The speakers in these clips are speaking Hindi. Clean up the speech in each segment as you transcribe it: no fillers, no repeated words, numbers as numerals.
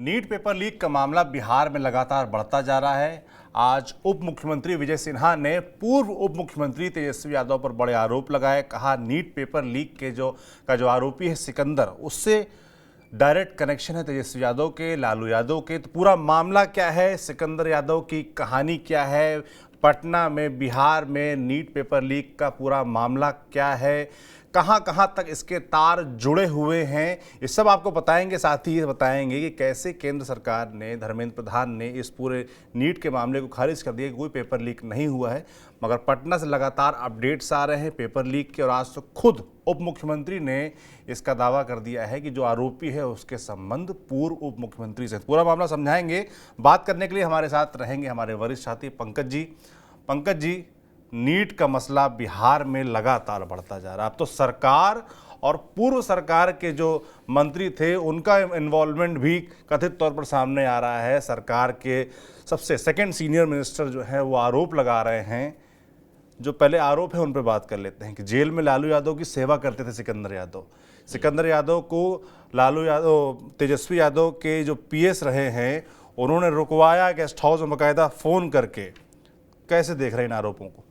नीट पेपर लीक का मामला बिहार में लगातार बढ़ता जा रहा है। आज उप मुख्यमंत्री विजय सिन्हा ने पूर्व उप मुख्यमंत्री तेजस्वी यादव पर बड़े आरोप लगाए। कहा नीट पेपर लीक के जो आरोपी है सिकंदर, उससे डायरेक्ट कनेक्शन है तेजस्वी यादव के, लालू यादव के। तो पूरा मामला क्या है, सिकंदर यादव की कहानी क्या है, पटना में बिहार में नीट पेपर लीक का पूरा मामला क्या है, कहां कहां तक इसके तार जुड़े हुए हैं, ये सब आपको बताएंगे। साथ ही ये बताएंगे कि कैसे केंद्र सरकार ने, धर्मेंद्र प्रधान ने इस पूरे नीट के मामले को खारिज कर दिया कि कोई पेपर लीक नहीं हुआ है। मगर पटना से लगातार अपडेट्स आ रहे हैं पेपर लीक के, और आज तो खुद उप मुख्यमंत्री ने इसका दावा कर दिया है कि जो आरोपी है उसके संबंध पूर्व उप मुख्यमंत्री से। पूरा मामला समझाएंगे। बात करने के लिए हमारे साथ रहेंगे हमारे वरिष्ठ साथी पंकज जी। पंकज जी, नीट का मसला बिहार में लगातार बढ़ता जा रहा है। अब तो सरकार और पूर्व सरकार के जो मंत्री थे उनका इन्वॉल्वमेंट भी कथित तौर पर सामने आ रहा है। सरकार के सबसे सेकंड सीनियर मिनिस्टर जो है वो आरोप लगा रहे हैं। जो पहले आरोप है उन पर बात कर लेते हैं कि जेल में लालू यादव की सेवा करते थे सिकंदर यादव। सिकंदर यादव को लालू यादव, तेजस्वी यादव के जो पीएस रहे हैं, उन्होंने रुकवाया गेस्ट हाउस में बाकायदा फ़ोन करके। कैसे देख रहे हैं इन आरोपों को?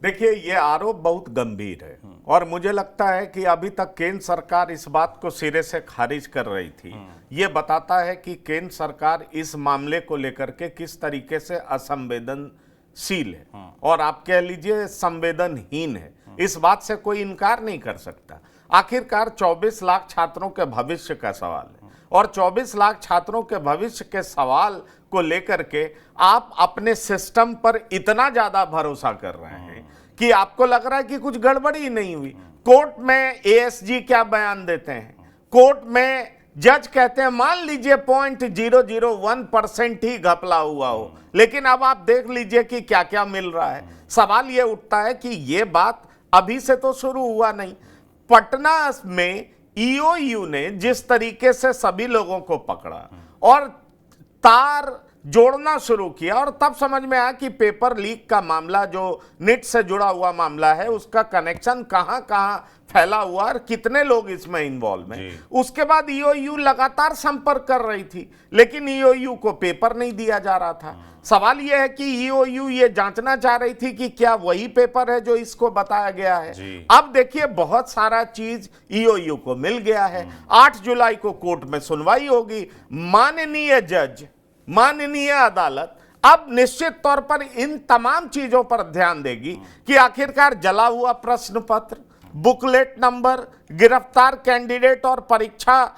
देखिए, ये आरोप बहुत गंभीर है और मुझे लगता है कि अभी तक केंद्र सरकार इस बात को सिरे से खारिज कर रही थी। ये बताता है कि केंद्र सरकार इस मामले को लेकर के किस तरीके से असंवेदनशील है और आप कह लीजिए संवेदनहीन है। इस बात से कोई इनकार नहीं कर सकता। आखिरकार 24 लाख छात्रों के भविष्य का सवाल है और 24 लाख छात्रों के भविष्य के सवाल को लेकर के आप अपने सिस्टम पर इतना ज्यादा भरोसा कर रहे हैं कि आपको लग रहा है कि कुछ गड़बड़ी नहीं हुई। कोर्ट में एएसजी क्या बयान देते हैं, कोर्ट में जज कहते हैं मान लीजिए 0.001% ही घपला हुआ हो, लेकिन अब आप देख लीजिए कि क्या क्या मिल रहा है। सवाल यह उठता है कि यह बात अभी से तो शुरू हुआ नहीं। पटना में ईओयू ने जिस तरीके से सभी लोगों को पकड़ा और तार जोड़ना शुरू किया और तब समझ में आया कि पेपर लीक का मामला, जो नीट से जुड़ा हुआ मामला है, उसका कनेक्शन कहां कहां फैला हुआ और कितने लोग इसमें इन्वॉल्व हैं। उसके बाद ईओयू लगातार संपर्क कर रही थी, लेकिन ईओयू को पेपर नहीं दिया जा रहा था। सवाल यह है कि ईओयू ये जांचना चाह रही थी कि क्या वही पेपर है जो इसको बताया गया है। अब देखिए, बहुत सारा चीज ईओयू को मिल गया है। 8 जुलाई को कोर्ट में सुनवाई होगी। माननीय जज, माननीय अदालत अब निश्चित तौर पर इन तमाम चीजों पर ध्यान देगी कि आखिरकार जला हुआ प्रश्न पत्र, बुकलेट नंबर, गिरफ्तार कैंडिडेट और परीक्षा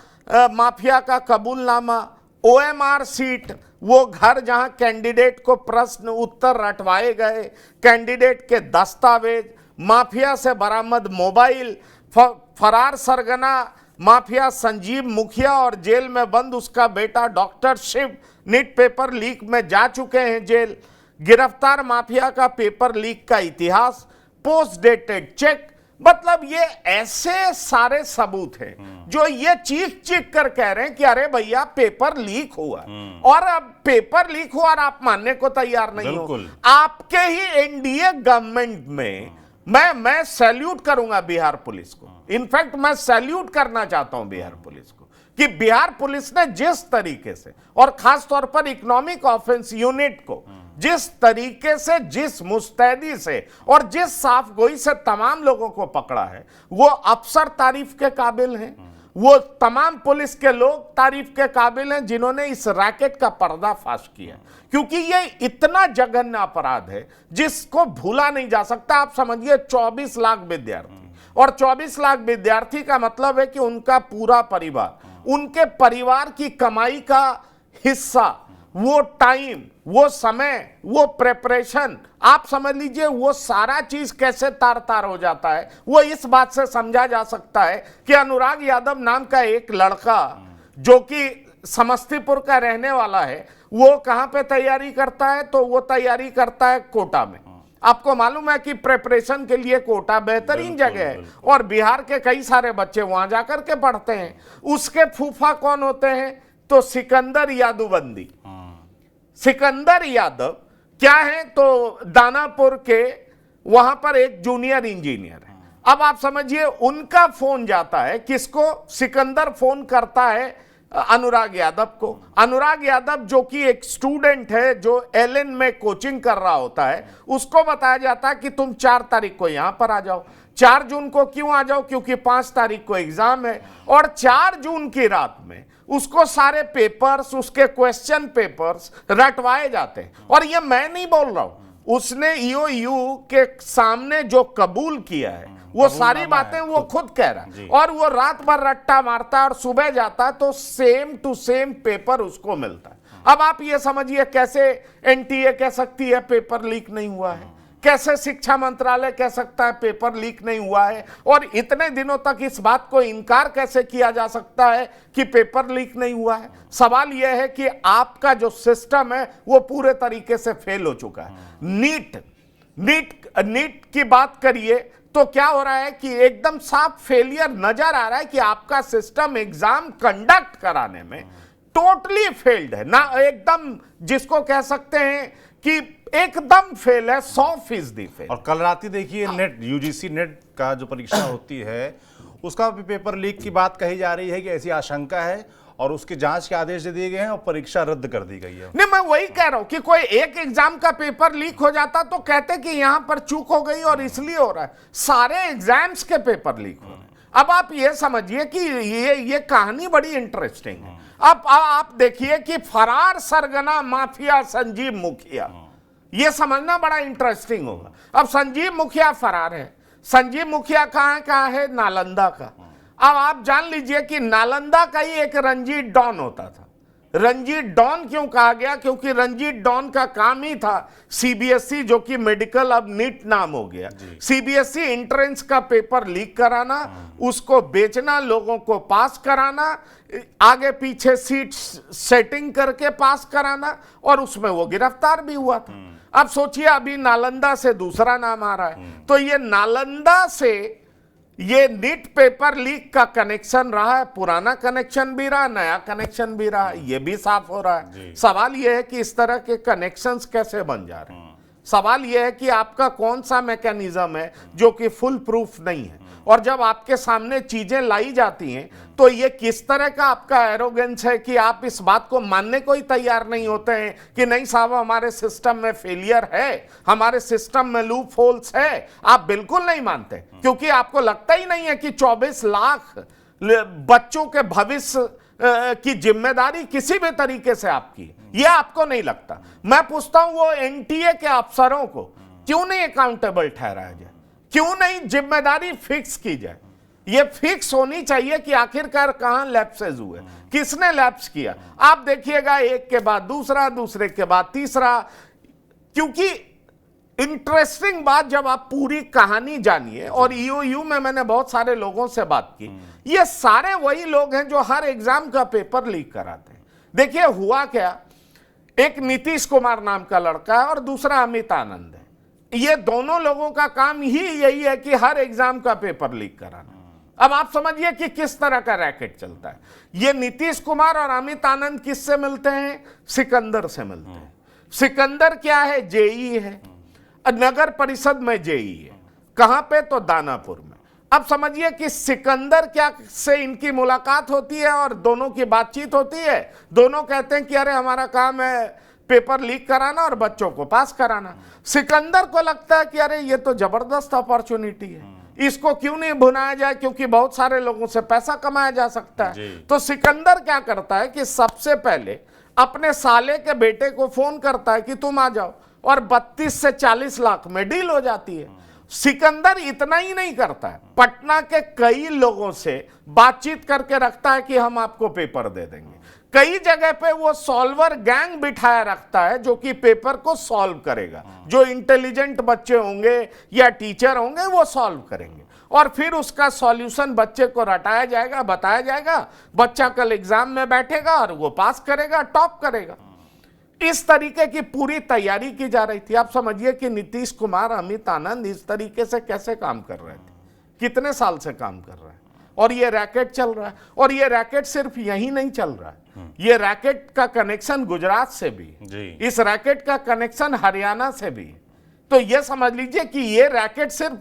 माफिया का कबूलनामा, ओएमआर सीट, वो घर जहां कैंडिडेट को प्रश्न उत्तर रटवाए गए, कैंडिडेट के दस्तावेज, माफिया से बरामद मोबाइल, फरार सरगना माफिया संजीव मुखिया और जेल में बंद उसका बेटा doctor Shiv NEET paper leak में जा चुके हैं जेल, गिरफ्तार माफिया का पेपर लीक का इतिहास, पोस्ट डेटेड चेक। मतलब ये ऐसे सारे सबूत हैं जो ये चीख चीख कर कह रहे हैं कि अरे भैया पेपर लीक हुआ, और अब पेपर लीक हुआ और आप मानने को तैयार नहीं हो। आपके ही एनडीए गवर्नमेंट में मैं सैल्यूट करूंगा बिहार पुलिस को। इनफैक्ट मैं सैल्यूट करना चाहता हूं बिहार पुलिस को कि बिहार पुलिस ने जिस तरीके से, और खास तौर पर इकोनॉमिक ऑफेंस यूनिट को जिस तरीके से, जिस मुस्तैदी से और जिस साफ गोई से तमाम लोगों को पकड़ा है, वो अफसर तारीफ के काबिल हैं। वो तमाम पुलिस के लोग तारीफ के काबिल हैं जिन्होंने इस रैकेट का पर्दाफाश किया, क्योंकि ये इतना जघन्य अपराध है जिसको भूला नहीं जा सकता। आप समझिए 24 लाख विद्यार्थी, और 24 लाख विद्यार्थी का मतलब है कि उनका पूरा परिवार, उनके परिवार की कमाई का हिस्सा, वो टाइम, वो समय, वो प्रेपरेशन, आप समझ लीजिए वो सारा चीज कैसे तार तार हो जाता है। वो इस बात से समझा जा सकता है कि अनुराग यादव नाम का एक लड़का जो कि समस्तीपुर का रहने वाला है, वो कहां पे तैयारी करता है, तो वो तैयारी करता है कोटा में। आपको मालूम है कि प्रेपरेशन के लिए कोटा बेहतरीन जगह है और बिहार के कई सारे बच्चे वहां जाकर के पढ़ते हैं। उसके फूफा कौन होते हैं, तो सिकंदर यादवबंदी। सिकंदर यादव क्या है, तो दानापुर के वहां पर एक जूनियर इंजीनियर है। अब आप समझिए उनका फोन जाता है, किसको, सिकंदर फोन करता है अनुराग यादव को। अनुराग यादव जो कि एक स्टूडेंट है जो एलएन में कोचिंग कर रहा होता है, उसको बताया जाता है कि तुम 4 तारीख को यहां पर आ जाओ। 4 जून को क्यों आ जाओ? क्योंकि 5 तारीख को एग्जाम है। और 4 जून की रात में उसको सारे पेपर्स, उसके क्वेश्चन पेपर्स रटवाए जाते हैं। और ये मैं नहीं बोल रहा हूं, उसने ईओयू के सामने जो कबूल किया है वो सारी बातें वो खुद कह रहा है। और वो रात भर रट्टा मारता है और सुबह जाता है तो सेम टू सेम पेपर उसको मिलता है। अब आप ये समझिए कैसे एनटीए कह सकती है पेपर लीक नहीं हुआ है, कैसे शिक्षा मंत्रालय कह सकता है पेपर लीक नहीं हुआ है, और इतने दिनों तक इस बात को इनकार कैसे किया जा सकता है कि पेपर लीक नहीं हुआ है। सवाल यह है कि आपका जो सिस्टम है वो पूरे तरीके से फेल हो चुका है। नीट की बात करिए तो क्या हो रहा है कि एकदम साफ फेलियर नजर आ रहा है कि आपका सिस्टम एग्जाम कंडक्ट कराने में टोटली फेल्ड है ना, एकदम जिसको कह सकते हैं कि एकदम फेल है, 100% फेल। और कल रात ही देखिए नेट, यूजीसी नेट का जो परीक्षा होती है उसका भी पेपर लीक की बात कही जा रही है कि ऐसी आशंका है और उसके जांच के आदेश दे दिए गए हैं और परीक्षा रद्द कर दी गई है। नहीं, मैं वही कह रहा हूं कि कोई एक एग्जाम का पेपर लीक हो जाता तो कहते कि यहां पर चूक हो गई और इसलिए हो रहा है। सारे एग्जाम्स के पेपर लीक हो रहे हैं। अब आप ये समझिए कि ये कहानी बड़ी इंटरेस्टिंग है। अब आप देखिए कि फरार सरगना माफिया संजीव मुखिया, ये समझना बड़ा इंटरेस्टिंग होगा। अब संजीव मुखिया फरार है। संजीव मुखिया कहां है? नालंदा का। अब आप जान लीजिए कि नालंदा का ही एक रंजीत डॉन होता था। रंजीत डॉन क्यों कहा गया? क्योंकि रंजीत डॉन का काम ही था सीबीएसई, जो कि मेडिकल अब नीट नाम हो गया, सीबीएसई एंट्रेंस का पेपर लीक कराना, उसको बेचना, लोगों को पास कराना, आगे पीछे सीट सेटिंग करके पास कराना, और उसमें वो गिरफ्तार भी हुआ था। अब सोचिए अभी नालंदा से दूसरा नाम आ रहा है। तो ये नालंदा से ये नीट पेपर लीक का कनेक्शन रहा है, पुराना कनेक्शन भी रहा, नया कनेक्शन भी रहा, ये भी साफ हो रहा है। सवाल यह है कि इस तरह के कनेक्शंस कैसे बन जा रहे हैं। सवाल यह है कि आपका कौन सा मैकेनिज्म है जो कि फुल प्रूफ नहीं है, और जब आपके सामने चीजें लाई जाती हैं तो ये किस तरह का आपका एरोगेंस है कि आप इस बात को मानने को ही तैयार नहीं होते हैं कि नहीं साहब हमारे सिस्टम में फेलियर है, हमारे सिस्टम में लूप होल्स है। आप बिल्कुल नहीं मानते क्योंकि आपको लगता ही नहीं है कि 24 लाख बच्चों के भविष्य की जिम्मेदारी किसी भी तरीके से आपकी, यह आपको नहीं लगता। मैं पूछता हूं वो एनटीए के अफसरों को क्यों नहीं अकाउंटेबल ठहराया जाए, क्यों नहीं जिम्मेदारी फिक्स की जाए? ये फिक्स होनी चाहिए कि आखिरकार कहां लैप्सेस हुए, किसने लैप्स किया। आप देखिएगा एक के बाद दूसरा, दूसरे के बाद तीसरा, क्योंकि इंटरेस्टिंग बात जब आप पूरी कहानी जानिए, और ईओयू में मैंने बहुत सारे लोगों से बात की, ये सारे वही लोग हैं जो हर एग्जाम का पेपर लीक कराते हैं। देखिए हुआ क्या, एक नीतीश कुमार नाम का लड़का है और दूसरा अमित आनंद है। ये दोनों लोगों का काम ही यही है कि हर एग्जाम का पेपर लीक कराना। अब आप समझिए कि किस तरह का रैकेट चलता है। ये नीतीश कुमार और अमित आनंद किससे मिलते हैं? सिकंदर से मिलते हैं। सिकंदर क्या है? जेई है, नगर परिषद में जेई है। कहां पे? तो दानापुर में। अब समझिए कि सिकंदर क्या से इनकी मुलाकात होती है और दोनों की बातचीत होती है। दोनों कहते हैं कि अरे हमारा काम है पेपर लीक कराना और बच्चों को पास कराना। सिकंदर को लगता है कि अरे ये तो जबरदस्त अपॉर्चुनिटी है, इसको क्यों नहीं भुनाया जाए, क्योंकि बहुत सारे लोगों से पैसा कमाया जा सकता है। तो सिकंदर क्या करता है कि सबसे पहले अपने साले के बेटे को फोन करता है कि तुम आ जाओ, और 32 से 40 लाख में डील हो जाती है। सिकंदर इतना ही नहीं करता है, पटना के कई लोगों से बातचीत करके रखता है कि हम आपको पेपर दे देंगे। कई जगह पे वो सॉल्वर गैंग बिठाया रखता है जो कि पेपर को सॉल्व करेगा। जो इंटेलिजेंट बच्चे होंगे या टीचर होंगे वो सॉल्व करेंगे, और फिर उसका सॉल्यूशन बच्चे को रटाया जाएगा, बताया जाएगा, बच्चा कल एग्जाम में बैठेगा और वो पास करेगा, टॉप करेगा। इस तरीके की पूरी तैयारी की जा रही थी। आप समझिए कि नीतीश कुमार, अमित आनंद इस तरीके से कैसे काम कर रहे थे, कितने साल से काम कर रहे हैं, और ये रैकेट चल रहा है। और ये रैकेट सिर्फ यही नहीं चल रहा है, ये रैकेट का कनेक्शन गुजरात से भी, इस रैकेट का कनेक्शन हरियाणा से भी। तो ये समझ लीजिए कि ये रैकेट सिर्फ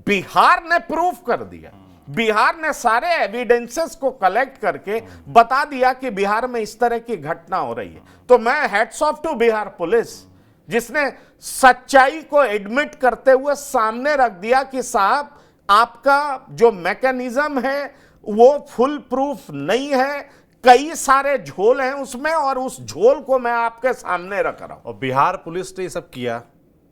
बिहार ने प्रूफ कर दिया बिहार ने सारे एविडेंसेस को कलेक्ट करके बता दिया कि बिहार में इस तरह की घटना हो रही है। तो मैं hats off to Bihar police, जिसने सच्चाई को एडमिट करते हुए सामने रख दिया कि साहब आपका जो मैकेनिज्म है वो फुल प्रूफ नहीं है, कई सारे झोल हैं उसमें, और उस झोल को मैं आपके सामने रख रहा हूं। और बिहार पुलिस ने ये सब किया,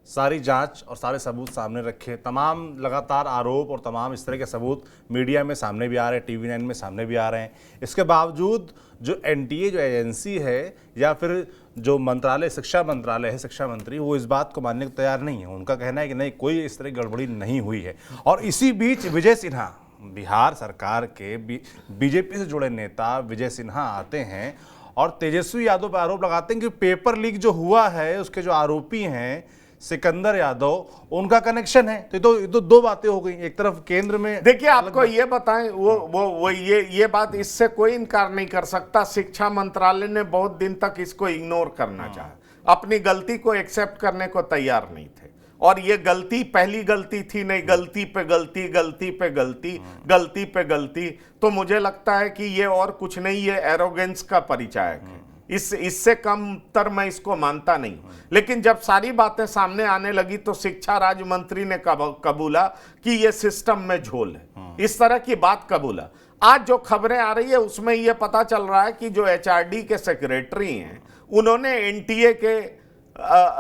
सारी जांच और सारे सबूत सामने रखे, तमाम लगातार आरोप और तमाम इस तरह के सबूत मीडिया में सामने भी आ रहे हैं, टीवी 9 में सामने भी आ रहे हैं। इसके बावजूद जो एनटीए जो एजेंसी है या फिर जो मंत्रालय, शिक्षा मंत्रालय है, शिक्षा मंत्री, वो इस बात को मानने को तैयार नहीं है। उनका कहना है कि नहीं, कोई इस तरह की गड़बड़ी नहीं हुई है। और इसी बीच विजय सिन्हा, बिहार सरकार के बीजेपी से जुड़े नेता विजय सिन्हा आते हैं और तेजस्वी यादव पर आरोप लगाते हैं कि पेपर लीक जो हुआ है उसके जो आरोपी हैं सिकंदर यादव, उनका कनेक्शन है। तो दो बातें हो गई। एक तरफ केंद्र में, देखिए आपको ये बताएं, वो ये बात, इससे कोई इनकार नहीं कर सकता, शिक्षा मंत्रालय ने बहुत दिन तक इसको इग्नोर करना चाहा, अपनी गलती को एक्सेप्ट करने को तैयार नहीं थे। और ये गलती पहली गलती थी नहीं, गलती पे गलती, गलती पे गलती, गलती पे गलती। तो मुझे लगता है कि ये और कुछ नहीं, ये एरोगेंस का परिचायक है। इससे कम तर मैं इसको मानता नहीं। लेकिन जब सारी बातें सामने आने लगी तो शिक्षा राज्य मंत्री ने कबूला कि ये सिस्टम में झोल है, इस तरह की बात कबूला। आज जो खबरें आ रही है उसमें ये पता चल रहा है कि जो एचआरडी के सेक्रेटरी हैं उन्होंने एनटीए के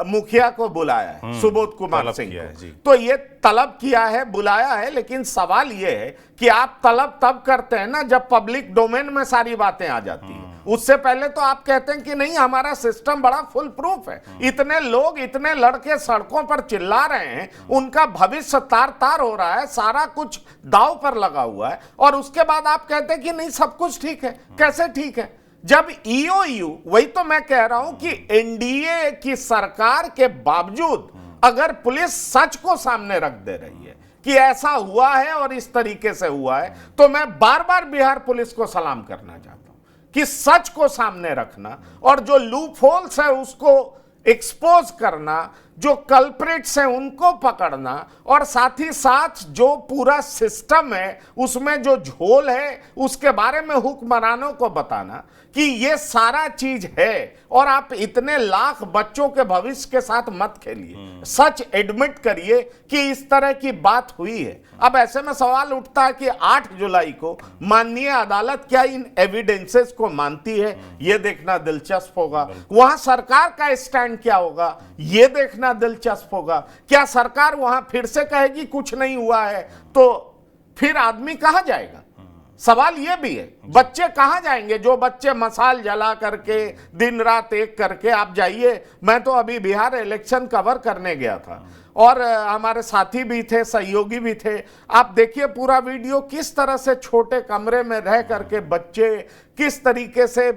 मुखिया को बुलाया है, सुबोध कुमार सिंह को। तो ये तलब किया है, बुलाया है, लेकिन सवाल ये है कि आप तलब तब करते हैं ना जब पब्लिक डोमेन में सारी बातें आ जाती हैं। उससे पहले तो आप कहते हैं कि नहीं, हमारा सिस्टम बड़ा फुल प्रूफ है, इतने लोग, इतने लड़के सड़कों पर चिल्ला रहे हैं, उनका भविष्य तार तार हो रहा है, सारा कुछ दांव पर लगा हुआ है, और उसके बाद आप कहते हैं कि नहीं सब कुछ ठीक है। कैसे ठीक है जब ईओयू, वही तो मैं कह रहा हूं कि एनडीए की सरकार के बावजूद अगर पुलिस सच को सामने रख दे रही है कि ऐसा हुआ है और इस तरीके से हुआ है, तो मैं बार बार बिहार पुलिस को सलाम करना चाहता हूं कि सच को सामने रखना और जो लूप होल्स है उसको एक्सपोज करना, जो कल्प्रिट्स हैं उनको पकड़ना, और साथ ही साथ जो पूरा सिस्टम है उसमें जो झोल है उसके बारे में हुक्मरानों को बताना कि ये सारा चीज है और आप इतने लाख बच्चों के भविष्य के साथ मत खेलिए, सच एडमिट करिए कि इस तरह की बात हुई है। अब ऐसे में सवाल उठता है कि 8 जुलाई को माननीय अदालत क्या इन एविडेंसेस को मानती है, यह देखना दिलचस्प होगा। वहां सरकार का स्टैंड क्या होगा, यह देखना दिलचस्प होगा। क्या सरकार वहां फिर से कहेगी कुछ नहीं हुआ है, तो फिर आदमी कहां जाएगा? सवाल यह भी है, बच्चे कहां जाएंगे? जो बच्चे मसाल जला करके दिन रात एक करके, आप जाइए, मैं तो अभी बिहार इलेक्शन कवर करने गया था और हमारे साथी भी थे, सहयोगी भी थे। आप देखिए पूरा वीडियो, किस तरह से छोटे कमरे में रह करके बच्चे किस तरीके से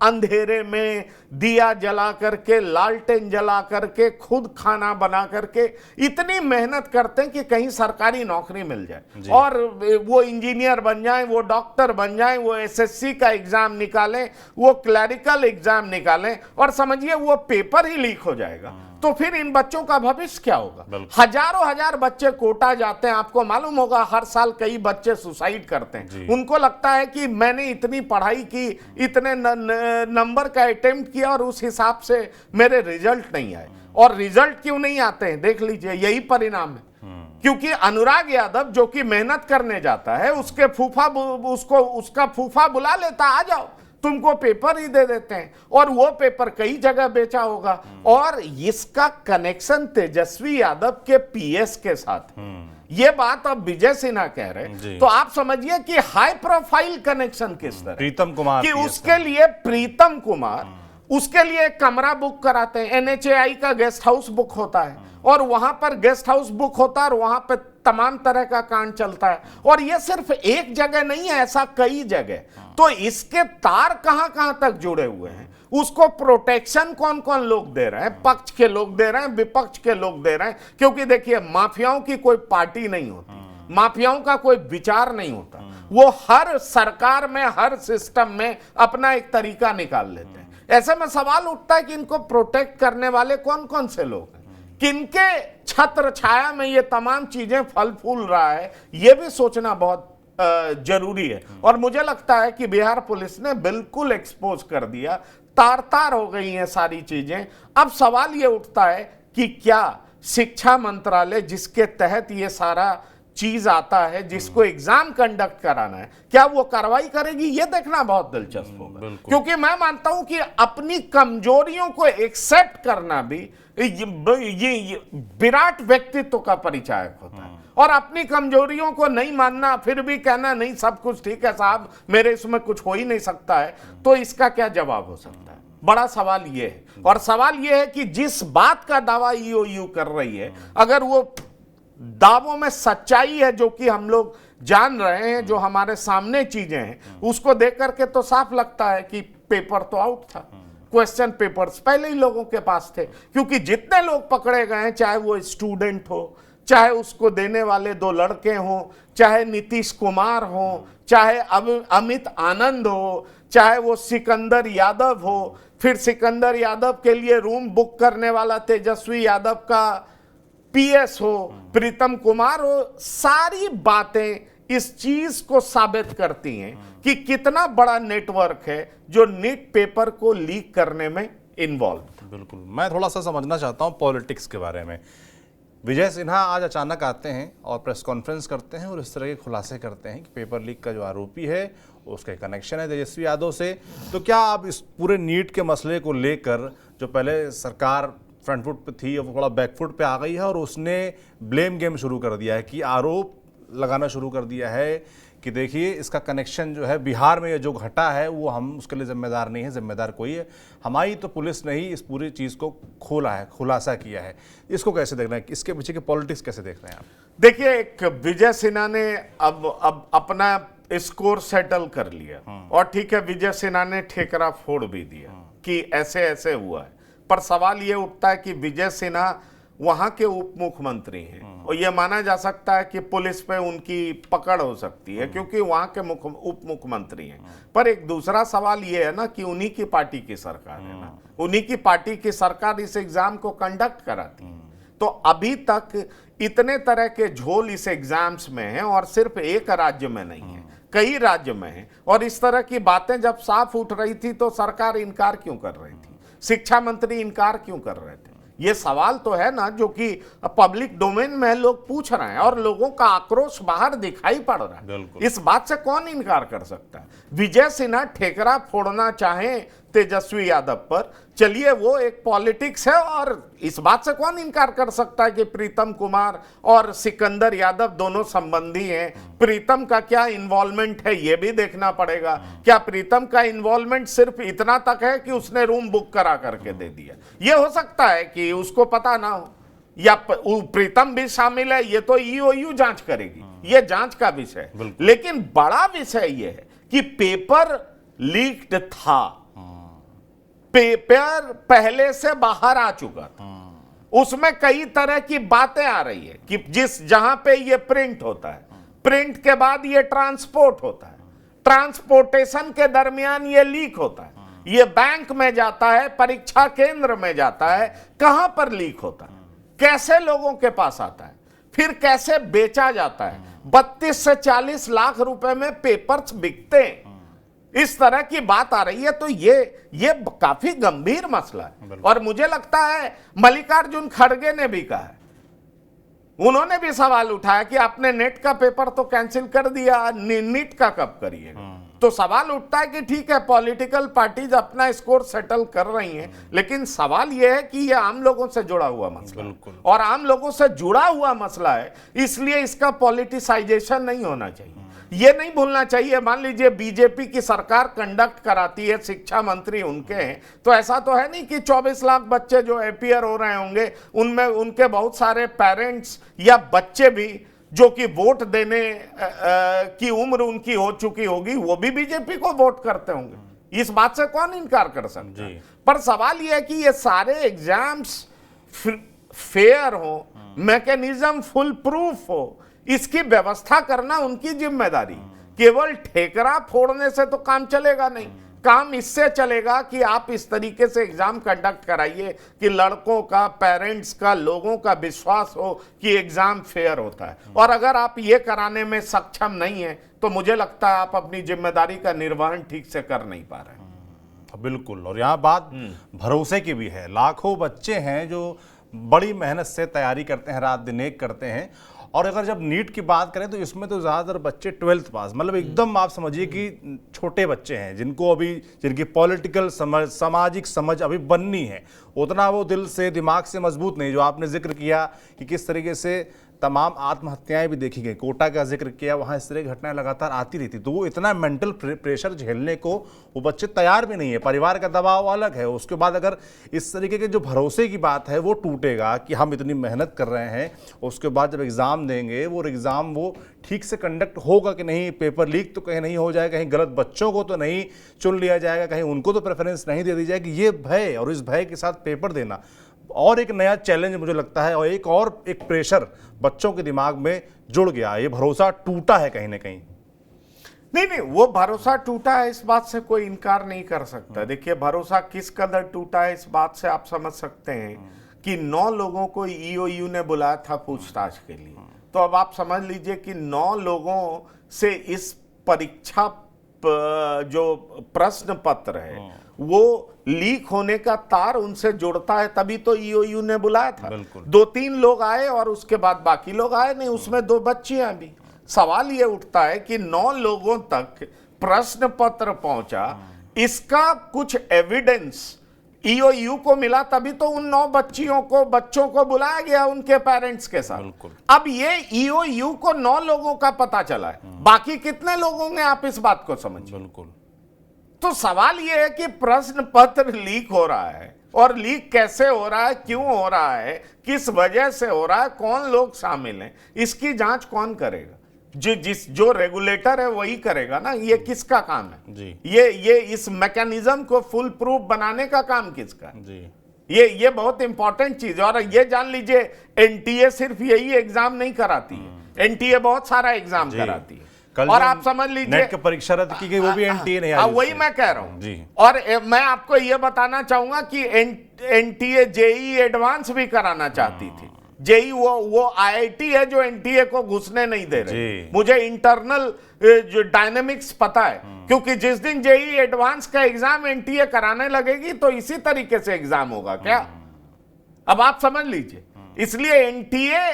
अंधेरे में दिया जला करके, लालटेन जला करके, खुद खाना बना करके इतनी मेहनत करते हैं कि कहीं सरकारी नौकरी मिल जाए और वो इंजीनियर बन जाएं, वो डॉक्टर बन जाएं, वो एसएससी का एग्जाम निकालें, वो क्लरिकल एग्जाम निकालें, और समझिए वो पेपर ही लीक हो जाएगा। तो फिर इन बच्चों का भविष्य क्या होगा? हजारों हजार बच्चे कोटा जाते हैं, आपको मालूम होगा हर साल कई बच्चे सुसाइड करते हैं। उनको लगता है कि मैंने इतनी पढ़ाई की, इतने नंबर का अटेम्प्ट किया और उस हिसाब से मेरे रिजल्ट नहीं आए। और रिजल्ट क्यों नहीं आते हैं देख लीजिए, यही परिणाम है। क्योंकि अनुराग यादव जो कि मेहनत करने जाता है, उसके फूफा उसका फूफा बुला लेता, आ जाओ तुमको पेपर ही दे देते हैं, और वो पेपर कई जगह बेचा होगा। और इसका कनेक्शन तेजस्वी यादव के पीएस के साथ है। ये बात अब विजय सिन्हा कह रहे हैं, तो आप समझिए कि हाई प्रोफाइल कनेक्शन किस तरह, प्रीतम कुमार, कि उसके लिए प्रीतम कुमार उसके लिए एक कमरा बुक कराते हैं, एनएचएआई का गेस्ट हाउस बुक होता है, और वहां पर गेस्ट हाउस बुक होता है और वहां पर तमाम तरह का कांड चलता है। और यह सिर्फ एक जगह नहीं है, ऐसा कई जगह। तो इसके तार कहां कहां तक जुड़े हुए हैं, उसको प्रोटेक्शन कौन कौन लोग दे रहे हैं? पक्ष के लोग दे रहे हैं, विपक्ष के लोग दे रहे हैं। क्योंकि देखिए, माफियाओं की कोई पार्टी नहीं होती, माफियाओं का कोई विचार नहीं होता, वो हर सरकार में, हर सिस्टम में अपना एक तरीका निकाल लेते हैं। ऐसे में सवाल उठता है कि इनको प्रोटेक्ट करने वाले कौन कौन से लोग हैं, किनके छत्र छाया में ये तमाम चीजें फल फूल रहा है, ये भी सोचना बहुत जरूरी है। और मुझे लगता है कि बिहार पुलिस ने बिल्कुल एक्सपोज कर दिया, तार तार हो गई हैं सारी चीजें। अब सवाल ये उठता है कि क्या शिक्षा मंत्रालय, जिसके तहत ये सारा चीज आता है, जिसको एग्जाम कंडक्ट कराना है, क्या वो कार्रवाई करेगी? ये देखना बहुत दिलचस्प होगा, क्योंकि मैं मानता हूं कि अपनी कमजोरियों को एक्सेप्ट करना भी ये विराट व्यक्तित्व का परिचायक होता है। और अपनी कमजोरियों को नहीं मानना, फिर भी कहना नहीं सब कुछ ठीक है साहब, मेरे इसमें कुछ हो ही नहीं सकता है, तो इसका क्या जवाब हो सकता है? बड़ा सवाल यह है। और सवाल यह है कि जिस बात का दावा ईओयू कर रही है, अगर वो दावों में सच्चाई है, जो कि हम लोग जान रहे हैं, जो हमारे सामने चीजें हैं, उसको देख करके तो साफ लगता है कि पेपर तो आउट था। क्वेश्चन पेपर्स पहले ही लोगों के पास थे, क्योंकि जितने लोग पकड़े गए हैं, चाहे वो स्टूडेंट हो, चाहे उसको देने वाले 2 लड़के हों, चाहे नीतीश कुमार हो, चाहे अमित आनंद हो, चाहे वो सिकंदर यादव हो, फिर सिकंदर यादव के लिए रूम बुक करने वाला तेजस्वी यादव का पीएस हो, प्रीतम कुमार हो, सारी बातें इस चीज को साबित करती हैं कि कितना बड़ा नेटवर्क है जो नीट पेपर को लीक करने में इन्वॉल्व था। बिल्कुल, मैं थोड़ा सा समझना चाहता हूं पॉलिटिक्स के बारे में। विजय सिन्हा आज अचानक आते हैं और प्रेस कॉन्फ्रेंस करते हैं और इस तरह के खुलासे करते हैं कि पेपर लीक का जो आरोपी है उसका कनेक्शन है तेजस्वी यादव से। तो क्या अब इस पूरे नीट के मसले को लेकर जो पहले सरकार फ्रंट फुट पे थी, अब थोड़ा बैक फुट पे आ गई है और उसने ब्लेम गेम शुरू कर दिया है, कि आरोप लगाना शुरू कर दिया है कि देखिए इसका कनेक्शन जो है बिहार में ये जो घटा है वो हम उसके लिए जिम्मेदार नहीं है, जिम्मेदार कोई है, हमारी तो पुलिस ने ही इस पूरी चीज़ को खोला है, खुलासा किया है। इसको कैसे देखना है, इसके पीछे के पॉलिटिक्स कैसे देख रहे हैं आप? देखिए, एक विजय सिन्हा ने अब अपना स्कोर सेटल कर लिया, और ठीक है, विजय सिन्हा ने ठेकरा फोड़ भी दिया कि ऐसे ऐसे हुआ है। पर सवाल ये उठता है कि विजय सिन्हा वहां के उप मुख्यमंत्री हैं, और यह माना जा सकता है कि पुलिस पे उनकी पकड़ हो सकती है, क्योंकि वहां के उप मुख्यमंत्री हैं। पर एक दूसरा सवाल यह है ना कि उन्हीं की पार्टी की सरकार है ना, उन्हीं की पार्टी की सरकार इस एग्जाम को कंडक्ट कराती है। तो अभी तक इतने तरह के झोल इस एग्जाम्स में हैं, और सिर्फ एक राज्य में नहीं है, कई राज्य में है। और इस तरह की बातें जब साफ उठ रही थी तो सरकार इनकार क्यों कर रही थी, शिक्षा मंत्री इनकार क्यों कर रहे थे? ये सवाल तो है ना जो कि पब्लिक डोमेन में लोग पूछ रहे हैं, और लोगों का आक्रोश बाहर दिखाई पड़ रहा है। इस बात से कौन इनकार कर सकता है? विजय सिन्हा ठेकरा फोड़ना चाहे तेजस्वी यादव पर, चलिए वो एक पॉलिटिक्स है, और इस बात से कौन इनकार कर सकता है कि प्रीतम कुमार और सिकंदर यादव दोनों संबंधी हैं। प्रीतम का क्या इन्वॉल्वमेंट है ये भी देखना पड़ेगा। क्या प्रीतम का इन्वॉल्वमेंट सिर्फ इतना तक है कि उसने रूम बुक करा करके दे दिया? ये हो सकता है कि उसको पता ना हो, या प्रीतम भी शामिल है, ये तो ईओयू जांच करेगी, ये जांच का विषय है। लेकिन बड़ा विषय ये है कि पेपर लीक्ड था, पेपर पहले से बाहर आ चुका था, उसमें कई तरह की बातें आ रही है कि जहां पे ये प्रिंट होता है, प्रिंट के बाद ये ट्रांसपोर्ट होता है, ट्रांसपोर्टेशन के दरमियान ये लीक होता है, ये बैंक में जाता है, परीक्षा केंद्र में जाता है, कहां पर लीक होता है, कैसे लोगों के पास आता है, फिर कैसे बेचा जाता है। 32 से 40 लाख रुपए में पेपर्स बिकते हैं, इस तरह की बात आ रही है। तो ये काफी गंभीर मसला है। और मुझे लगता है मल्लिकार्जुन खड़गे ने भी कहा है, उन्होंने भी सवाल उठाया कि आपने नेट का पेपर तो कैंसिल कर दिया, नीट का कब करिएगा? तो सवाल उठता है कि ठीक है, पॉलिटिकल पार्टीज अपना स्कोर सेटल कर रही हैं, लेकिन सवाल यह है कि यह आम लोगों से जुड़ा हुआ मसला है, और आम लोगों से जुड़ा हुआ मसला है, इसलिए इसका पॉलिटिसाइजेशन नहीं होना चाहिए। ये नहीं भूलना चाहिए, मान लीजिए बीजेपी की सरकार कंडक्ट कराती है, शिक्षा मंत्री उनके हैं, तो ऐसा तो है नहीं कि 24 लाख बच्चे जो अपीयर हो रहे होंगे उनमें उनके बहुत सारे पेरेंट्स या बच्चे भी जो कि वोट देने की उम्र उनकी हो चुकी होगी, वो भी बीजेपी को वोट करते होंगे। इस बात से कौन इनकार कर सकता है? पर सवाल यह है कि ये सारे एग्जाम्स फेयर हो, मैकेनिज्म फुल प्रूफ हो, इसकी व्यवस्था करना उनकी जिम्मेदारी। केवल ठेकरा फोड़ने से तो काम चलेगा नहीं, काम इससे चलेगा कि आप इस तरीके से एग्जाम कंडक्ट कराइए कि लड़कों का, पेरेंट्स का, लोगों का विश्वास हो कि एग्जाम फेयर होता है। और अगर आप ये कराने में सक्षम नहीं है तो मुझे लगता है आप अपनी जिम्मेदारी का निर्वहन ठीक से कर नहीं पा रहे हैं। बिल्कुल। और यहाँ बात भरोसे की भी है। लाखों बच्चे हैं जो बड़ी मेहनत से तैयारी करते हैं, रात दिन एक करते हैं। और अगर जब नीट की बात करें तो इसमें तो ज़्यादातर बच्चे 12th पास, मतलब एकदम आप समझिए कि छोटे बच्चे हैं जिनको अभी, जिनकी पॉलिटिकल समझ, सामाजिक समझ अभी बननी है। उतना वो दिल से, दिमाग से मजबूत नहीं। जो आपने जिक्र किया कि किस तरीके से तमाम आत्महत्याएं भी देखी गई, कोटा का जिक्र किया, वहाँ इस तरह की घटनाएं लगातार आती रहती। तो वो इतना मेंटल प्रेशर झेलने को वो बच्चे तैयार भी नहीं है। परिवार का दबाव अलग है। उसके बाद अगर इस तरीके के जो भरोसे की बात है वो टूटेगा कि हम इतनी मेहनत कर रहे हैं, उसके बाद जब एग्ज़ाम देंगे वो एग्ज़ाम वो ठीक से कंडक्ट होगा कि नहीं, पेपर लीक तो कहीं नहीं हो जाएगा, कहीं गलत बच्चों को तो नहीं चुन लिया जाएगा, कहीं उनको तो प्रेफरेंस नहीं दे दी जाएगी। ये भय और इस भय के साथ पेपर देना और एक नया चैलेंज मुझे लगता है, और एक प्रेशर बच्चों के दिमाग में जुड़ गया। ये भरोसा टूटा है कहीं ना कहीं। नहीं, वो भरोसा टूटा है, इस बात से कोई इनकार नहीं कर सकता। देखिए, भरोसा किस कदर टूटा है इस बात से आप समझ सकते हैं कि 9 लोगों को ईओयू ने बुलाया था पूछताछ के लिए। तो अब आप समझ लीजिए कि 9 लोगों से इस परीक्षा जो प्रश्न पत्र है वो लीक होने का तार उनसे जुड़ता है, तभी तो ईओयू ने बुलाया था। 2-3 लोग आए और उसके बाद बाकी लोग आए नहीं, उसमें 2 बच्चियां भी। सवाल ये उठता है कि 9 लोगों तक प्रश्न पत्र पहुंचा, इसका कुछ एविडेंस ईओयू को मिला, तभी तो उन 9 बच्चों को बुलाया गया उनके पेरेंट्स के साथ। अब ये ईओयू को 9 लोगों का पता चला है, बाकी कितने लोग होंगे आप इस बात को समझिए। बिल्कुल। तो सवाल यह है कि प्रश्न पत्र लीक हो रहा है, और लीक कैसे हो रहा है, क्यों हो रहा है, किस वजह से हो रहा है, कौन लोग शामिल हैं, इसकी जांच कौन करेगा? जो रेगुलेटर है वही करेगा ना। ये किसका काम है जी? ये इस मैकेनिज्म को फुल प्रूफ बनाने का काम किसका है जी? ये बहुत इंपॉर्टेंट चीज है। और ये जान लीजिए, एनटीए सिर्फ यही एग्जाम नहीं कराती है, एनटीए बहुत सारा एग्जाम कराती है। और आप समझ लीजिए नेट की परीक्षा रद्द की गई, वो भी एनटीए नहीं आई। वही मैं कह रहा हूं जी। और मैं आपको यह बताना चाहूंगा कि एनटीए जेई एडवांस भी कराना चाहती थी। जेई वो आईआईटी है जो एनटीए को घुसने नहीं दे रही। मुझे इंटरनल जो डायनेमिक्स पता है, क्योंकि जिस दिन जेई एडवांस का एग्जाम एनटीए कराने लगेगी तो इसी तरीके से एग्जाम होगा क्या? अब आप समझ लीजिए। इसलिए एनटीए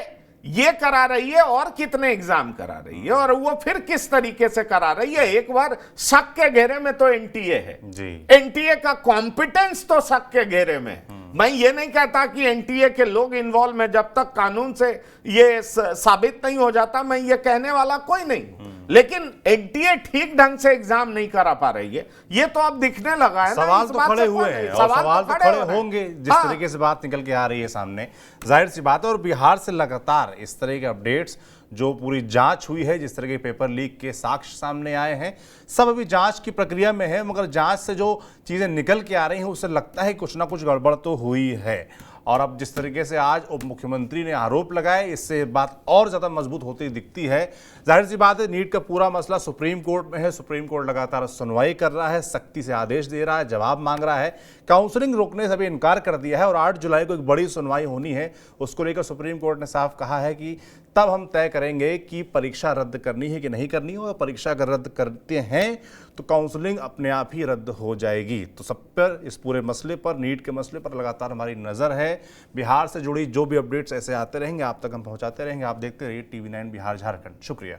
ये करा रही है और कितने एग्जाम करा रही है, और वो फिर किस तरीके से करा रही है। एक बार शक के घेरे में तो एनटीए है जी। एनटीए का कॉम्पिटेंस तो शक के घेरे में। मैं ये नहीं कहता कि एनटीए के लोग इन्वॉल्व में, जब तक कानून से ये साबित नहीं हो जाता मैं ये कहने वाला कोई नहीं, लेकिन एनटीए ठीक ढंग से एग्जाम नहीं करा पा रही है, ये तो अब दिखने लगा है। सवाल तो खड़े हुए हैं और सवाल तो खड़े होंगे जिस तरीके से बात निकल के आ रही है सामने, जाहिर सी बात है। और बिहार से लगातार इस तरह के अपडेट्स, जो पूरी जांच हुई है, जिस तरह के पेपर लीक के साक्ष्य सामने आए हैं, सब अभी जांच की प्रक्रिया में है। मगर जांच से जो चीजें निकल के आ रही हैं उससे लगता है कुछ ना कुछ गड़बड़ तो हुई है। और अब जिस तरीके से आज उप मुख्यमंत्री ने आरोप लगाए, इससे बात और ज़्यादा मजबूत होती दिखती है। जाहिर सी बात है, नीट का पूरा मसला सुप्रीम कोर्ट में है। सुप्रीम कोर्ट लगातार सुनवाई कर रहा है, सख्ती से आदेश दे रहा है, जवाब मांग रहा है। काउंसलिंग रोकने से भी इनकार कर दिया है और 8 जुलाई को एक बड़ी सुनवाई होनी है। उसको लेकर सुप्रीम कोर्ट ने साफ कहा है कि तब हम तय करेंगे कि परीक्षा रद्द करनी है कि नहीं करनी है, और परीक्षा अगर रद्द करते हैं तो काउंसलिंग अपने आप ही रद्द हो जाएगी। तो सब पर, इस पूरे मसले पर, नीट के मसले पर लगातार हमारी नज़र है। बिहार से जुड़ी जो भी अपडेट्स ऐसे आते रहेंगे आप तक हम पहुंचाते रहेंगे। आप देखते रहिए TV9 बिहार झारखंड। शुक्रिया।